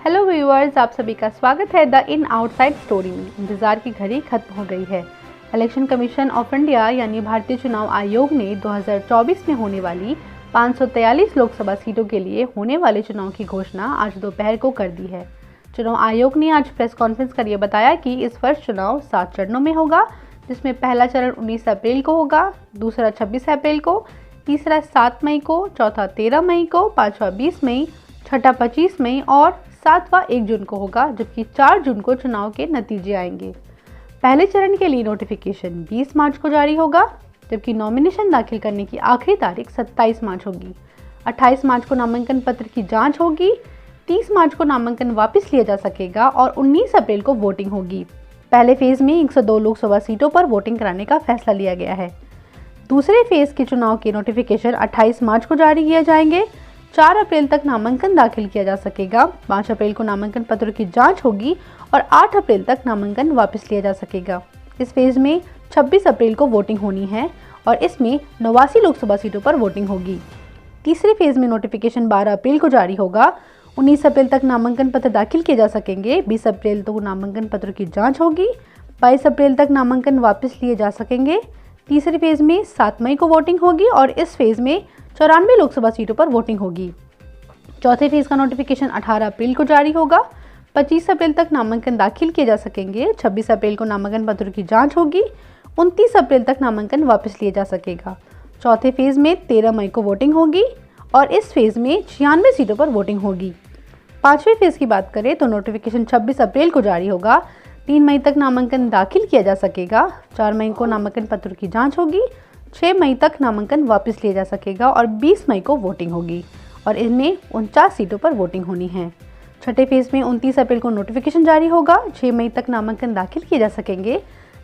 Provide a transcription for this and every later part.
Hello viewers, आप सभी का स्वागत है द इन आउटसाइड स्टोरी में। इंतज़ार की घड़ी खत्म हो गई है। इलेक्शन कमीशन ऑफ इंडिया यानी भारतीय चुनाव आयोग ने 2024 में होने वाली 543 लोकसभा सीटों के लिए होने वाले चुनाव की घोषणा आज दोपहर को कर दी है। चुनाव आयोग ने आज प्रेस कॉन्फ्रेंस कर यह बताया कि इस वर्ष चुनाव 7 चरणों में होगा, जिसमें पहला चरण 19 अप्रैल को होगा, दूसरा 26 अप्रैल को, तीसरा 7 मई को, चौथा 13 मई को, पाँचवा 20 मई, छठा 25 मई और सातवां 1 जून को होगा, जबकि 4 जून को चुनाव के नतीजे आएंगे। पहले चरण के लिए नोटिफिकेशन 20 मार्च को जारी होगा, जबकि नॉमिनेशन दाखिल करने की आखिरी तारीख 27 मार्च होगी। 28 मार्च को नामांकन पत्र की जांच होगी, 30 मार्च को नामांकन वापस लिया जा सकेगा और 19 अप्रैल को वोटिंग होगी। पहले फेज में 102 लोकसभा सीटों पर वोटिंग कराने का फैसला लिया गया है। दूसरे फेज के चुनाव के नोटिफिकेशन 28 मार्च को जारी किए जाएंगे। 4 अप्रैल तक नामांकन दाखिल किया जा सकेगा, 5 अप्रैल को नामांकन पत्रों की जांच होगी और 8 अप्रैल तक नामांकन वापस लिया जा सकेगा। इस फेज में 26 अप्रैल को वोटिंग होनी है और इसमें 89 लोकसभा सीटों पर वोटिंग होगी। तीसरे फेज में नोटिफिकेशन 12 अप्रैल को जारी होगा। 19 अप्रैल तक नामांकन पत्र दाखिल किए जा सकेंगे, 20 अप्रैल तक नामांकन पत्रों की जाँच होगी, 22 अप्रैल तक नामांकन वापस लिए जा सकेंगे। तीसरे फेज में 7 मई को वोटिंग होगी और इस फेज में 94 लोकसभा सीटों पर वोटिंग होगी। चौथे फेज का नोटिफिकेशन 18 अप्रैल को जारी होगा। 25 अप्रैल तक नामांकन दाखिल किए जा सकेंगे, 26 अप्रैल को नामांकन पत्रों की जांच होगी, 29 अप्रैल तक नामांकन वापस लिया जा सकेगा। चौथे फेज में 13 मई को वोटिंग होगी और इस फेज में 96 सीटों पर वोटिंग होगी। पाँचवें फेज की बात करें तो नोटिफिकेशन 26 अप्रैल को जारी होगा। 3 मई तक नामांकन दाखिल किया जा सकेगा, 4 मई को नामांकन पत्रों की जाँच होगी, 6 मई तक नामांकन वापस लिया जा सकेगा और 20 मई को वोटिंग होगी और इनमें 49 सीटों पर वोटिंग होनी है। छठे फेज में 29 अप्रैल को नोटिफिकेशन जारी होगा। 6 मई तक नामांकन दाखिल किए जा सकेंगे,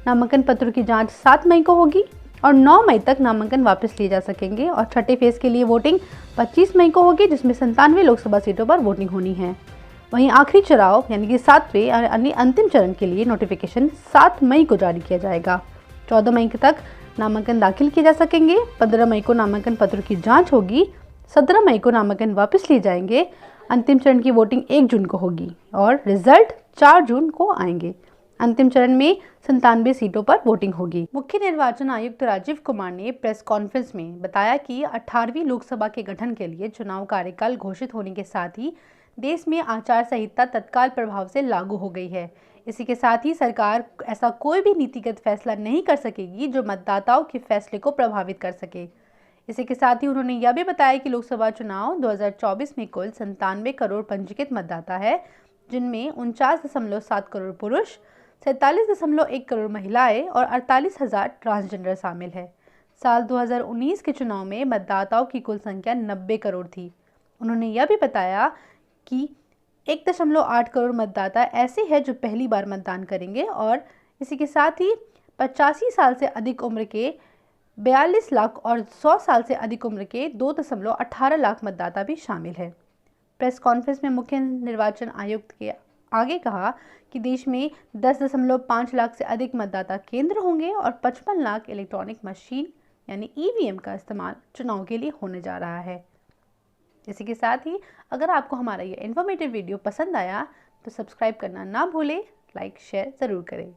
नामांकन पत्रों की जांच 7 मई को होगी और 9 मई तक नामांकन वापस लिए जा सकेंगे और छठे फेज के लिए वोटिंग 25 मई को होगी, जिसमें 97 लोकसभा सीटों पर वोटिंग होनी है। वहीं आखिरी चुनाव यानी कि 7वें यानी अंतिम चरण के लिए नोटिफिकेशन 7 मई को जारी किया जाएगा। 14 मई तक नामांकन दाखिल किए जा सकेंगे, 15 मई को नामांकन पत्रों की जांच होगी, 17 मई को नामांकन वापस लिए जाएंगे। अंतिम चरण की वोटिंग 1 जून को होगी और रिजल्ट 4 जून को आएंगे। अंतिम चरण में 97 सीटों पर वोटिंग होगी। मुख्य निर्वाचन आयुक्त राजीव कुमार ने प्रेस कॉन्फ्रेंस में बताया कि 18वीं लोकसभा के गठन के लिए चुनाव कार्यकाल घोषित होने के साथ ही देश में आचार संहिता तत्काल प्रभाव से लागू हो गई है। इसी के साथ ही सरकार ऐसा कोई भी नीतिगत फैसला नहीं कर सकेगी जो मतदाताओं के फैसले को प्रभावित कर सके। इसी के साथ ही उन्होंने यह भी बताया कि लोकसभा चुनाव 2024 में कुल 97 करोड़ पंजीकृत मतदाता है, जिनमें 49.7 करोड़ पुरुष, 47.1 करोड़ महिलाएं और 48,000 ट्रांसजेंडर शामिल है। साल 2019 के चुनाव में मतदाताओं की कुल संख्या 90 करोड़ थी। उन्होंने यह भी बताया कि 1.8 करोड़ मतदाता ऐसे हैं जो पहली बार मतदान करेंगे और इसी के साथ ही 85 साल से अधिक उम्र के 42 लाख और 100 साल से अधिक उम्र के 2.18 लाख मतदाता भी शामिल है। प्रेस कॉन्फ्रेंस में मुख्य निर्वाचन आयुक्त के आगे कहा कि देश में 10.5 लाख से अधिक मतदाता केंद्र होंगे और 55 लाख इलेक्ट्रॉनिक मशीन यानी ईवीएम का इस्तेमाल चुनाव के लिए होने जा रहा है। इसी के साथ ही अगर आपको हमारा ये इन्फॉर्मेटिव वीडियो पसंद आया तो सब्सक्राइब करना ना भूलें, लाइक शेयर ज़रूर करें।